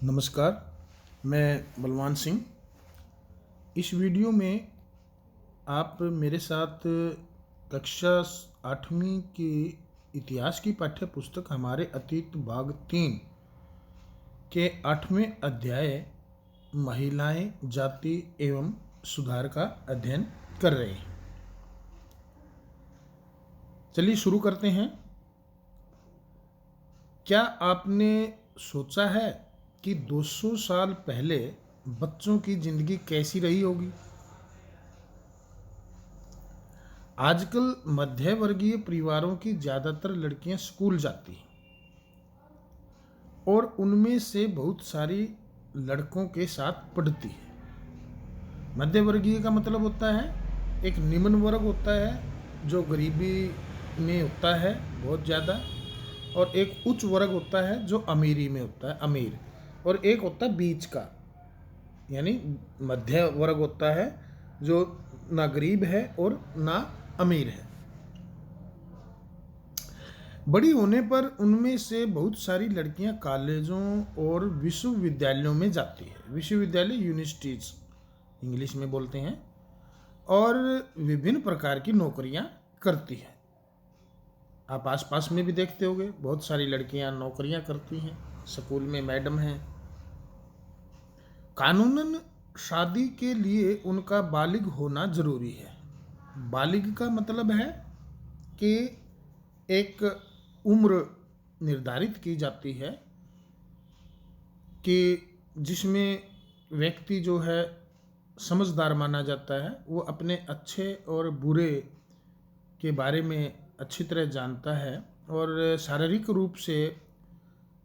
नमस्कार, मैं बलवान सिंह। इस वीडियो में आप मेरे साथ कक्षा 8वीं की इतिहास की पाठ्य पुस्तक हमारे अतीत भाग 3 के 8वें अध्याय महिलाएं, जाति एवं सुधार का अध्ययन कर रहे हैं। चलिए शुरू करते हैं। क्या आपने सोचा है कि 200 साल पहले बच्चों की जिंदगी कैसी रही होगी? आजकल मध्य वर्गीय परिवारों की ज़्यादातर लड़कियां स्कूल जाती हैं और उनमें से बहुत सारी लड़कों के साथ पढ़ती है। मध्य वर्गीय का मतलब होता है एक निम्न वर्ग होता है जो गरीबी में होता है बहुत ज़्यादा, और एक उच्च वर्ग होता है जो अमीरी में होता है, अमीर, और एक होता है बीच का, यानी मध्य वर्ग होता है जो ना गरीब है और ना अमीर है। बड़ी होने पर उनमें से बहुत सारी लड़कियां कॉलेजों और विश्वविद्यालयों में जाती है। विश्वविद्यालय यूनिवर्सिटीज इंग्लिश में बोलते हैं, और विभिन्न प्रकार की नौकरियां करती है। आप आसपास में भी देखते होंगे बहुत सारी लड़कियां नौकरियां करती हैं, स्कूल में मैडम हैं। कानूनन शादी के लिए उनका बालिग होना जरूरी है। बालिग का मतलब है कि एक उम्र निर्धारित की जाती है कि जिसमें व्यक्ति जो है समझदार माना जाता है, वो अपने अच्छे और बुरे के बारे में अच्छी तरह जानता है और शारीरिक रूप से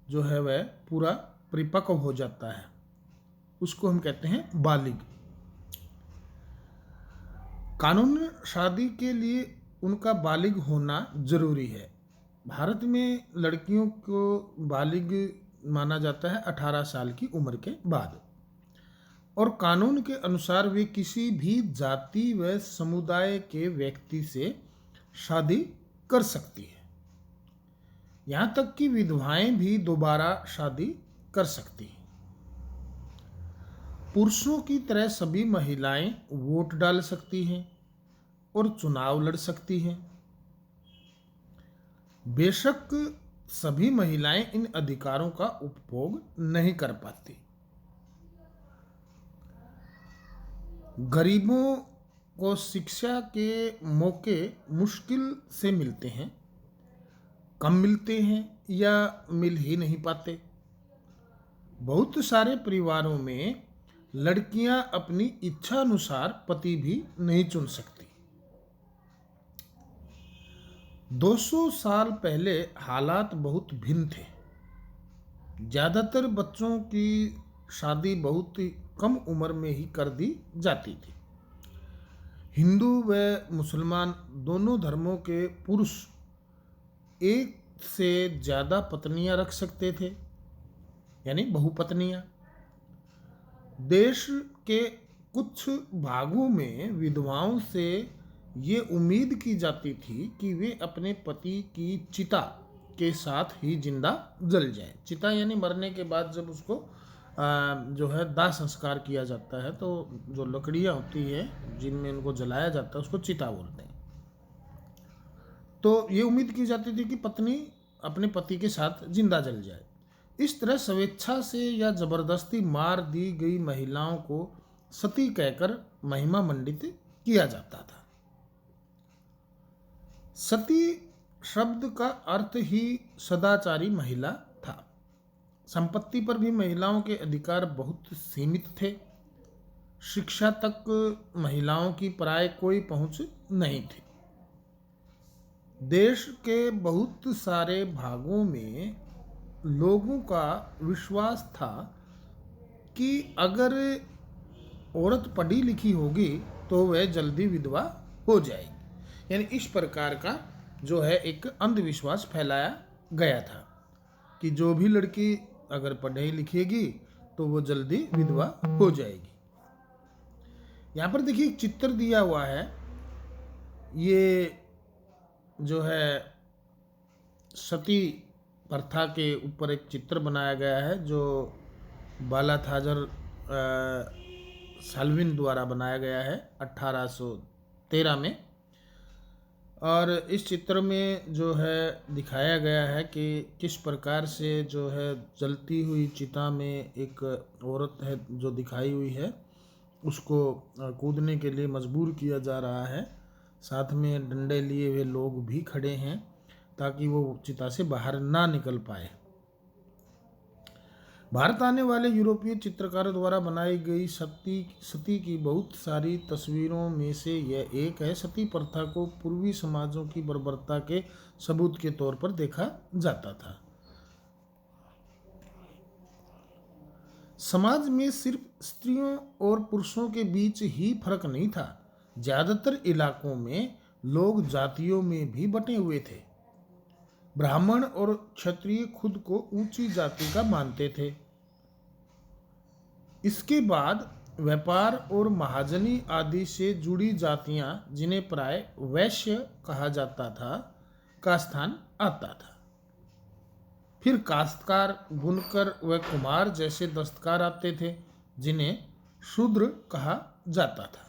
जो है वह पूरा परिपक्व हो जाता है, उसको हम कहते हैं बालिग। कानून शादी के लिए उनका बालिग होना जरूरी है। भारत में लड़कियों को बालिग माना जाता है 18 साल की उम्र के बाद, और कानून के अनुसार वे किसी भी जाति व समुदाय के व्यक्ति से शादी कर सकती है। यहाँ तक कि विधवाएं भी दोबारा शादी कर सकती हैं। पुरुषों की तरह सभी महिलाएं वोट डाल सकती हैं और चुनाव लड़ सकती हैं। बेशक सभी महिलाएं इन अधिकारों का उपभोग नहीं कर पाती। गरीबों को शिक्षा के मौके मुश्किल से मिलते हैं, कम मिलते हैं या मिल ही नहीं पाते। बहुत सारे परिवारों में लड़कियां अपनी इच्छा अनुसार पति भी नहीं चुन सकती। 200 साल पहले हालात बहुत भिन्न थे। ज़्यादातर बच्चों की शादी बहुत ही कम उम्र में ही कर दी जाती थी। हिंदू व मुसलमान दोनों धर्मों के पुरुष एक से ज़्यादा पत्नियां रख सकते थे, यानी बहुपत्नियां। देश के कुछ भागों में विधवाओं से ये उम्मीद की जाती थी कि वे अपने पति की चिता के साथ ही जिंदा जल जाए। चिता यानी मरने के बाद जब उसको जो है दाह संस्कार किया जाता है, तो जो लकड़ियाँ होती है जिनमें उनको जलाया जाता है उसको चिता बोलते हैं। तो ये उम्मीद की जाती थी कि पत्नी अपने पति के साथ जिंदा जल जाए। इस तरह स्वेच्छा से या जबरदस्ती मार दी गई महिलाओं को सती कहकर महिमा मंडित किया जाता था। सती शब्द का अर्थ ही सदाचारी महिला था। संपत्ति पर भी महिलाओं के अधिकार बहुत सीमित थे। शिक्षा तक महिलाओं की प्राय कोई पहुंच नहीं थी। देश के बहुत सारे भागों में लोगों का विश्वास था कि अगर औरत पढ़ी लिखी होगी तो वह जल्दी विधवा हो जाएगी। यानी इस प्रकार का जो है एक अंधविश्वास फैलाया गया था कि जो भी लड़की अगर पढ़ी लिखेगी तो वो जल्दी विधवा हो जाएगी। यहाँ पर देखिए एक चित्र दिया हुआ है। ये जो है सती प्रथा के ऊपर एक चित्र बनाया गया है जो बालाथाजर साल्विन द्वारा बनाया गया है 1813 में। और इस चित्र में जो है दिखाया गया है कि किस प्रकार से जो है जलती हुई चिता में एक औरत है जो दिखाई हुई है, उसको कूदने के लिए मजबूर किया जा रहा है। साथ में डंडे लिए हुए लोग भी खड़े हैं ताकि वो चिता से बाहर ना निकल पाए। भारत आने वाले यूरोपीय चित्रकारों द्वारा बनाई गई सती की बहुत सारी तस्वीरों में से यह एक है। सती प्रथा को पूर्वी समाजों की बर्बरता के सबूत के तौर पर देखा जाता था। समाज में सिर्फ स्त्रियों और पुरुषों के बीच ही फर्क नहीं था, ज्यादातर इलाकों में लोग जातियों में भी बटे हुए थे। ब्राह्मण और क्षत्रिय खुद को ऊंची जाति का मानते थे। इसके बाद व्यापार और महाजनी आदि से जुड़ी जातियां, जिन्हें प्राय वैश्य कहा जाता था, का स्थान आता था। फिर काश्तकार, बुनकर व कुम्हार जैसे दस्तकार आते थे, जिन्हें शूद्र कहा जाता था।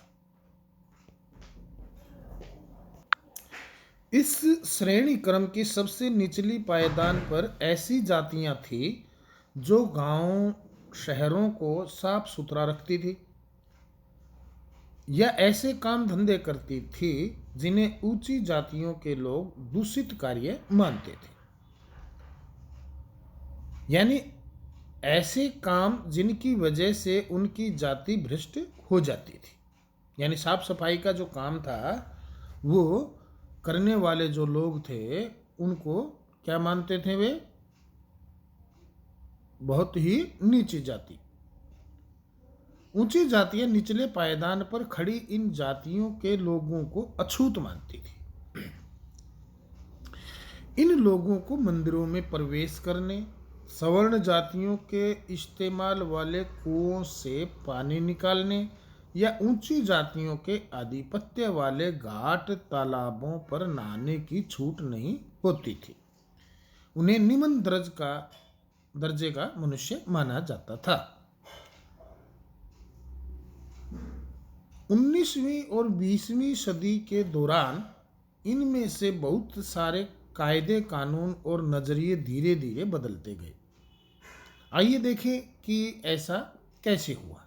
इस श्रेणी क्रम की सबसे निचली पायदान पर ऐसी जातियां थी जो गांवों शहरों को साफ सुथरा रखती थी या ऐसे काम धंधे करती थी जिन्हें ऊंची जातियों के लोग दूषित कार्य मानते थे। यानी ऐसे काम जिनकी वजह से उनकी जाति भ्रष्ट हो जाती थी। यानी साफ सफाई का जो काम था वो करने वाले जो लोग थे उनको क्या मानते थे, वे बहुत ही नीची जाति। ऊंची जातियां निचले पायदान पर खड़ी इन जातियों के लोगों को अछूत मानती थी। इन लोगों को मंदिरों में प्रवेश करने, सवर्ण जातियों के इस्तेमाल वाले कुओं से पानी निकालने या ऊंची जातियों के आधिपत्य वाले घाट तालाबों पर नहाने की छूट नहीं होती थी। उन्हें निम्न दर्जे का मनुष्य माना जाता था। 19वीं और 20वीं सदी के दौरान इनमें से बहुत सारे कायदे, कानून और नजरिए धीरे धीरे बदलते गए। आइए देखें कि ऐसा कैसे हुआ।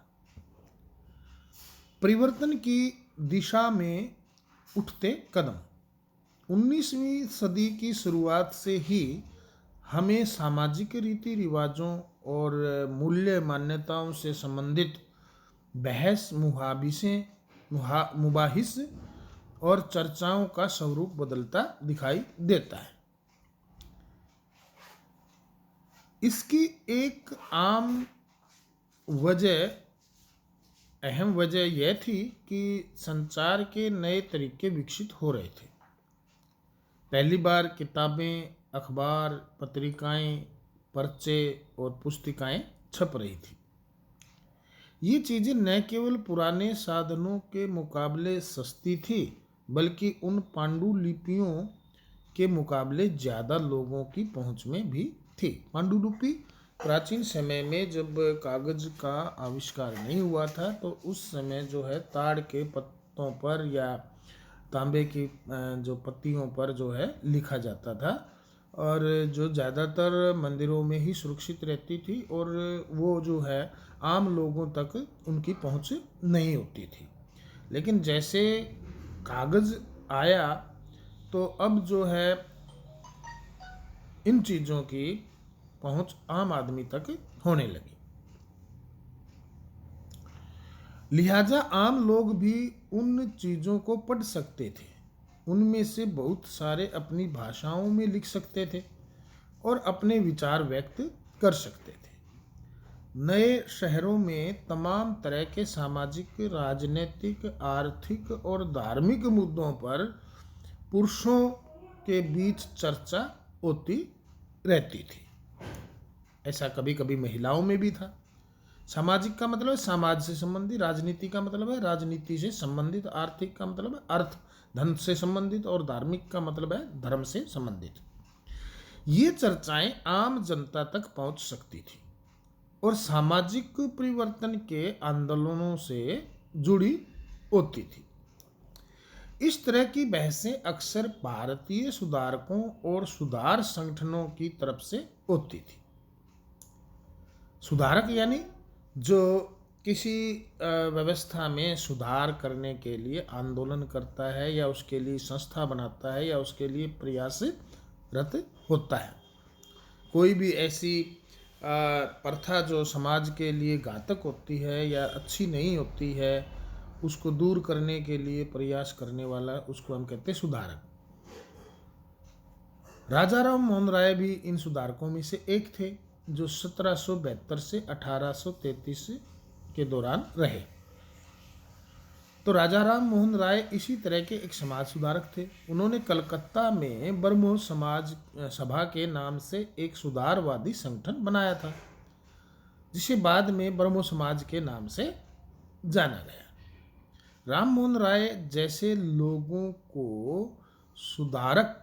परिवर्तन की दिशा में उठते कदम। 19वीं सदी की शुरुआत से ही हमें सामाजिक रीति रिवाजों और मूल्य मान्यताओं से संबंधित बहस, मुबाहिस और चर्चाओं का स्वरूप बदलता दिखाई देता है। इसकी एक अहम वजह यह थी कि संचार के नए तरीके विकसित हो रहे थे। पहली बार किताबें, अखबार, पत्रिकाएं, पर्चे और पुस्तिकाएं छप रही थी। ये चीज़ें न केवल पुराने साधनों के मुकाबले सस्ती थी, बल्कि उन पांडुलिपियों के मुकाबले ज़्यादा लोगों की पहुंच में भी थी। पांडुलिपि प्राचीन समय में जब कागज का आविष्कार नहीं हुआ था तो उस समय जो है ताड़ के पत्तों पर या तांबे की जो पत्तियों पर जो है लिखा जाता था, और जो ज़्यादातर मंदिरों में ही सुरक्षित रहती थी और वो जो है आम लोगों तक उनकी पहुंच नहीं होती थी। लेकिन जैसे कागज़ आया तो अब जो है इन चीज़ों की पहुंच आम आदमी तक होने लगी। लिहाजा आम लोग भी उन चीज़ों को पढ़ सकते थे। उनमें से बहुत सारे अपनी भाषाओं में लिख सकते थे और अपने विचार व्यक्त कर सकते थे। नए शहरों में तमाम तरह के सामाजिक, राजनीतिक, आर्थिक और धार्मिक मुद्दों पर पुरुषों के बीच चर्चा होती रहती थी। ऐसा कभी कभी महिलाओं में भी था। सामाजिक का मतलब है समाज से संबंधित, राजनीति का मतलब है राजनीति से संबंधित, आर्थिक का मतलब है अर्थ धन से संबंधित और धार्मिक का मतलब है धर्म से संबंधित। ये चर्चाएं आम जनता तक पहुंच सकती थी। और सामाजिक परिवर्तन के आंदोलनों से जुड़ी होती थी। इस तरह की बहसें अक्सर भारतीय सुधारकों और सुधार संगठनों की तरफ से होती थी। सुधारक यानी जो किसी व्यवस्था में सुधार करने के लिए आंदोलन करता है या उसके लिए संस्था बनाता है या उसके लिए प्रयासरत होता है। कोई भी ऐसी प्रथा जो समाज के लिए घातक होती है या अच्छी नहीं होती है, उसको दूर करने के लिए प्रयास करने वाला, उसको हम कहते हैं सुधारक। राजा राम मोहन राय भी इन सुधारकों में से एक थे, जो 1772 से 1833 के दौरान रहे। तो राजा राम मोहन राय इसी तरह के एक समाज सुधारक थे। उन्होंने कलकत्ता में ब्रह्मो समाज सभा के नाम से एक सुधारवादी संगठन बनाया था, जिसे बाद में ब्रह्मो समाज के नाम से जाना गया। राम मोहन राय जैसे लोगों को सुधारक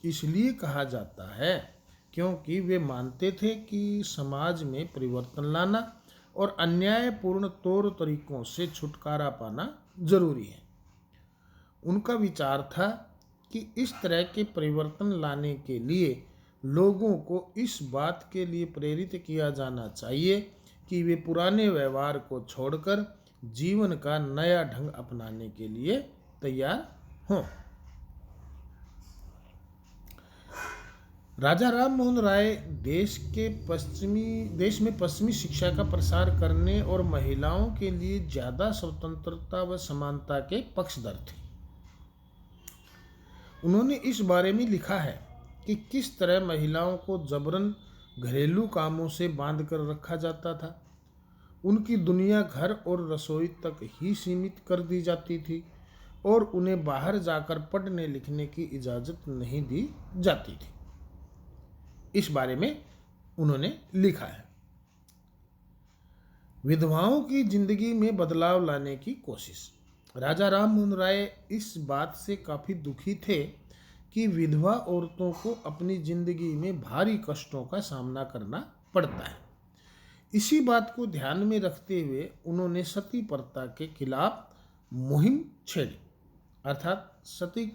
इसलिए कहा जाता है क्योंकि वे मानते थे कि समाज में परिवर्तन लाना और अन्यायपूर्ण तौर तरीकों से छुटकारा पाना जरूरी है। उनका विचार था कि इस तरह के परिवर्तन लाने के लिए लोगों को इस बात के लिए प्रेरित किया जाना चाहिए कि वे पुराने व्यवहार को छोड़कर जीवन का नया ढंग अपनाने के लिए तैयार हों। राजा राम मोहन राय देश में पश्चिमी शिक्षा का प्रसार करने और महिलाओं के लिए ज़्यादा स्वतंत्रता व समानता के पक्षधर थे। उन्होंने इस बारे में लिखा है कि किस तरह महिलाओं को जबरन घरेलू कामों से बांध कर रखा जाता था। उनकी दुनिया घर और रसोई तक ही सीमित कर दी जाती थी और उन्हें बाहर जाकर पढ़ने लिखने की इजाज़त नहीं दी जाती थी। इस बारे में उन्होंने लिखा है। विधवाओं की जिंदगी में बदलाव लाने की कोशिश। राजा राम मोहन राय इस बात से काफ़ी दुखी थे कि विधवा औरतों को अपनी जिंदगी में भारी कष्टों का सामना करना पड़ता है। इसी बात को ध्यान में रखते हुए उन्होंने सती प्रथा के खिलाफ मुहिम छेड़ी, अर्थात सती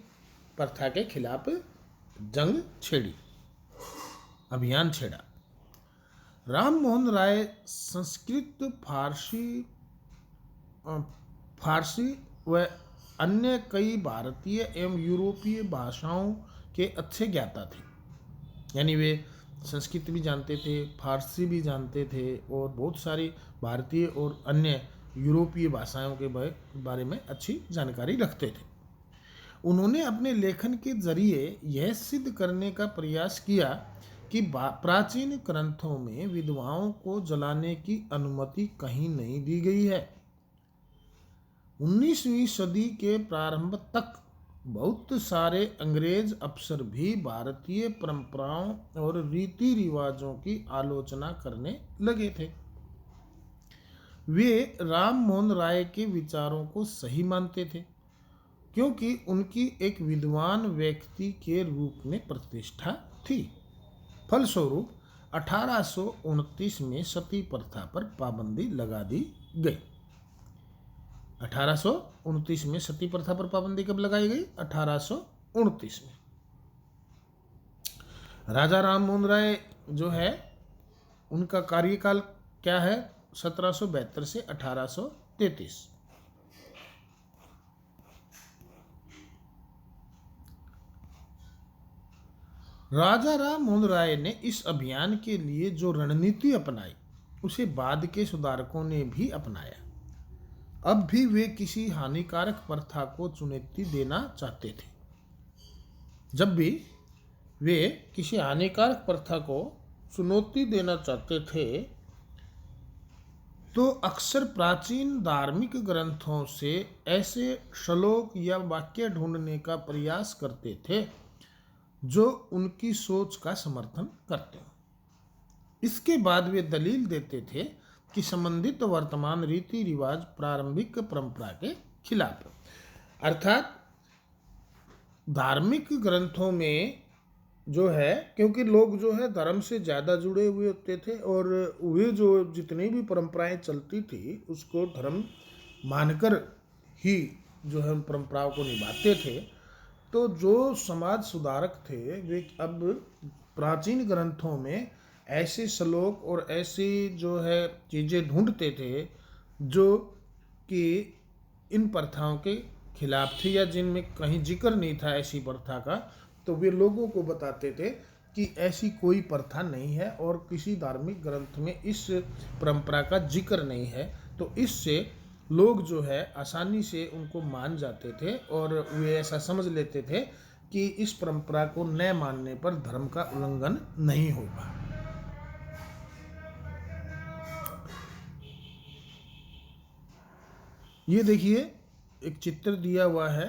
प्रथा के खिलाफ जंग छेड़ी, अभियान छेड़ा। राम मोहन राय संस्कृत, फारसी व अन्य कई भारतीय एवं यूरोपीय भाषाओं के अच्छे ज्ञाता थे। यानी वे संस्कृत भी जानते थे, फारसी भी जानते थे और बहुत सारी भारतीय और अन्य यूरोपीय भाषाओं के बारे में अच्छी जानकारी रखते थे। उन्होंने अपने लेखन के जरिए यह सिद्ध करने का प्रयास किया कि प्राचीन ग्रंथों में विधवाओं को जलाने की अनुमति कहीं नहीं दी गई है। 19वीं सदी के प्रारंभ तक बहुत सारे अंग्रेज अफसर भी भारतीय परंपराओं और रीति रिवाजों की आलोचना करने लगे थे। वे राम मोहन राय के विचारों को सही मानते थे क्योंकि उनकी एक विद्वान व्यक्ति के रूप में प्रतिष्ठा थी। फलस्वरूप 1829 में सती प्रथा पर पाबंदी लगा दी गई। 1829 में सती प्रथा पर पाबंदी कब लगाई गई? 1829 में। राजा राम मोहन राय जो है, उनका कार्यकाल क्या है? 1772 से 1833। राजा राम मोहन राय ने इस अभियान के लिए जो रणनीति अपनाई उसे बाद के सुधारकों ने भी अपनाया। अब भी वे किसी हानिकारक प्रथा को चुनौती देना चाहते थे। जब भी वे किसी हानिकारक प्रथा को चुनौती देना चाहते थे तो अक्सर प्राचीन धार्मिक ग्रंथों से ऐसे श्लोक या वाक्य ढूंढने का प्रयास करते थे जो उनकी सोच का समर्थन करते हो। इसके बाद वे दलील देते थे कि संबंधित वर्तमान रीति रिवाज प्रारंभिक परंपरा के खिलाफ है। अर्थात धार्मिक ग्रंथों में जो है, क्योंकि लोग जो है धर्म से ज़्यादा जुड़े हुए होते थे और वे जो जितनी भी परंपराएं चलती थी उसको धर्म मानकर ही जो है उन परंपराओं को निभाते थे। तो जो समाज सुधारक थे वे अब प्राचीन ग्रंथों में ऐसे श्लोक और ऐसी जो है चीज़ें ढूंढते थे जो कि इन प्रथाओं के खिलाफ थी या जिनमें कहीं जिक्र नहीं था ऐसी प्रथा का। तो वे लोगों को बताते थे कि ऐसी कोई प्रथा नहीं है और किसी धार्मिक ग्रंथ में इस परंपरा का जिक्र नहीं है। तो इससे लोग जो है आसानी से उनको मान जाते थे और वे ऐसा समझ लेते थे कि इस परंपरा को न मानने पर धर्म का उल्लंघन नहीं होगा। ये देखिए एक चित्र दिया हुआ है।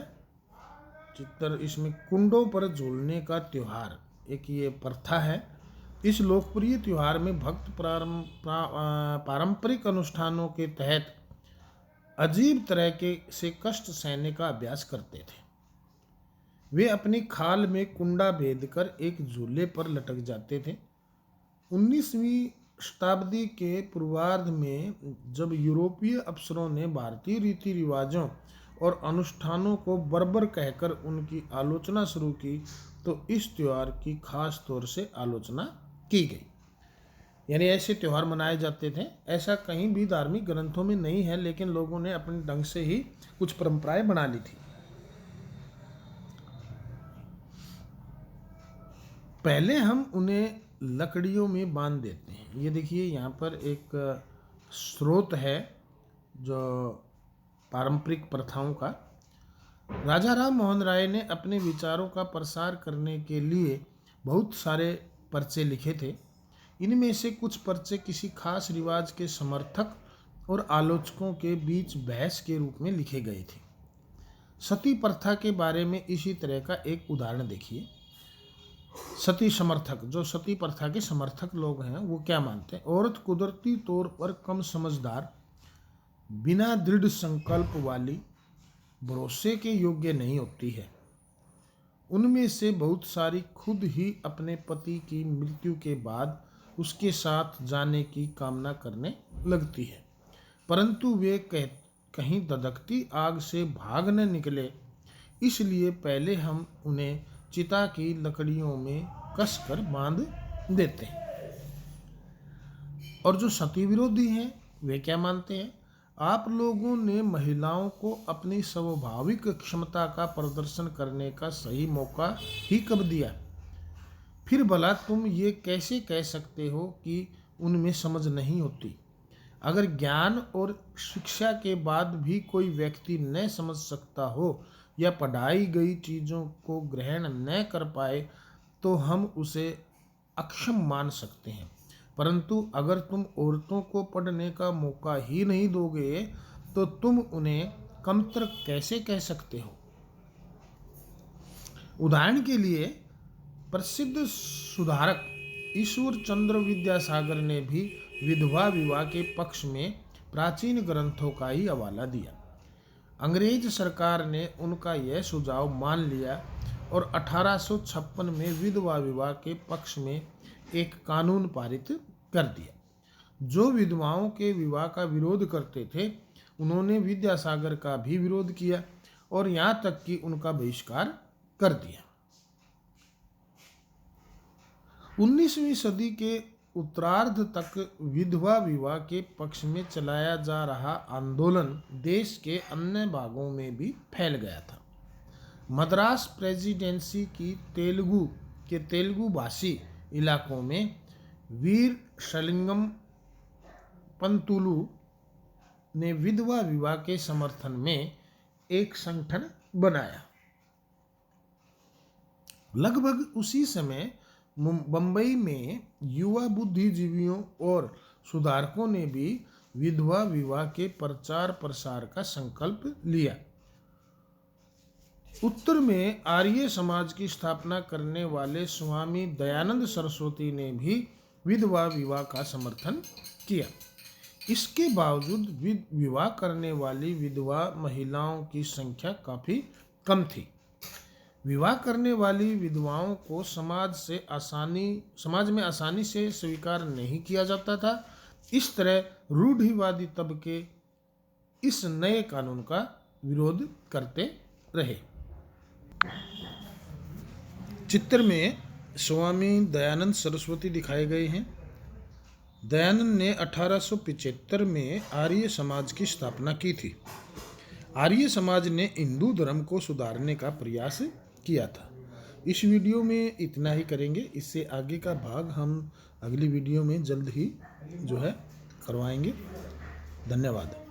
चित्र इसमें कुंडों पर झूलने का त्योहार एक ये प्रथा है। इस लोकप्रिय त्योहार में भक्त पारंपरिक अनुष्ठानों के तहत अजीब तरह के से कष्ट सहने का अभ्यास करते थे। वे अपनी खाल में कुंडा भेदकर एक झूले पर लटक जाते थे। 19वीं शताब्दी के पूर्वार्ध में जब यूरोपीय अफसरों ने भारतीय रीति रिवाजों और अनुष्ठानों को बर्बर कहकर उनकी आलोचना शुरू की तो इस त्योहार की खास तौर से आलोचना की गई। यानी ऐसे त्यौहार मनाए जाते थे, ऐसा कहीं भी धार्मिक ग्रंथों में नहीं है, लेकिन लोगों ने अपने ढंग से ही कुछ परंपराएं बना ली थी। पहले हम उन्हें लकड़ियों में बांध देते हैं। ये देखिए यहाँ पर एक स्रोत है जो पारंपरिक प्रथाओं का। राजा राम मोहन राय ने अपने विचारों का प्रसार करने के लिए बहुत सारे पर्चे लिखे थे। इनमें से कुछ पर्चे किसी खास रिवाज के समर्थक और आलोचकों के बीच बहस के रूप में लिखे गए थे। सती प्रथा के बारे में इसी तरह का एक उदाहरण देखिए। सती समर्थक, जो सती प्रथा के समर्थक लोग हैं, वो क्या मानते हैं? औरत कुदरती तौर पर कम समझदार, बिना दृढ़ संकल्प वाली, भरोसे के योग्य नहीं होती है। उनमें से बहुत सारी खुद ही अपने पति की मृत्यु के बाद उसके साथ जाने की कामना करने लगती है, परंतु वे कहीं धधकती आग से भाग न निकले, इसलिए पहले हम उन्हें चिता की लकड़ियों में कसकर बांध देते हैं। और जो सती विरोधी हैं वे क्या मानते हैं? आप लोगों ने महिलाओं को अपनी स्वाभाविक क्षमता का प्रदर्शन करने का सही मौका ही कब दिया? फिर भला तुम ये कैसे कह सकते हो कि उनमें समझ नहीं होती? अगर ज्ञान और शिक्षा के बाद भी कोई व्यक्ति न समझ सकता हो या पढ़ाई गई चीज़ों को ग्रहण न कर पाए तो हम उसे अक्षम मान सकते हैं, परंतु अगर तुम औरतों को पढ़ने का मौका ही नहीं दोगे तो तुम उन्हें कमतर कैसे कह सकते हो? उदाहरण के लिए प्रसिद्ध सुधारक ईश्वर चंद्र विद्यासागर ने भी विधवा विवाह के पक्ष में प्राचीन ग्रंथों का ही हवाला दिया। अंग्रेज सरकार ने उनका यह सुझाव मान लिया और 1856 में विधवा विवाह के पक्ष में एक कानून पारित कर दिया। जो विधवाओं के विवाह का विरोध करते थे उन्होंने विद्यासागर का भी विरोध किया और यहाँ तक कि उनका बहिष्कार कर दिया। 19वीं सदी के उत्तरार्ध तक विधवा विवाह के पक्ष में चलाया जा रहा आंदोलन देश के अन्य भागों में भी फैल गया था। मद्रास प्रेसिडेंसी की तेलुगु भाषी इलाकों में वीर शलिंगम पंतुलु ने विधवा विवाह के समर्थन में एक संगठन बनाया। लगभग उसी समय बंबई में युवा बुद्धिजीवियों और सुधारकों ने भी विधवा विवाह के प्रचार प्रसार का संकल्प लिया। उत्तर में आर्य समाज की स्थापना करने वाले स्वामी दयानंद सरस्वती ने भी विधवा विवाह का समर्थन किया। इसके बावजूद विवाह करने वाली विधवा महिलाओं की संख्या काफ़ी कम थी। विवाह करने वाली विधवाओं को समाज में आसानी से स्वीकार नहीं किया जाता था। इस तरह रूढ़िवादी तबके इस नए कानून का विरोध करते रहे। चित्र में स्वामी दयानंद सरस्वती दिखाए गए हैं। दयानंद ने 1875 में आर्य समाज की स्थापना की थी। आर्य समाज ने हिंदू धर्म को सुधारने का प्रयास किया था। इस वीडियो में इतना ही करेंगे। इससे आगे का भाग हम अगली वीडियो में जल्द ही जो है करवाएंगे। धन्यवाद।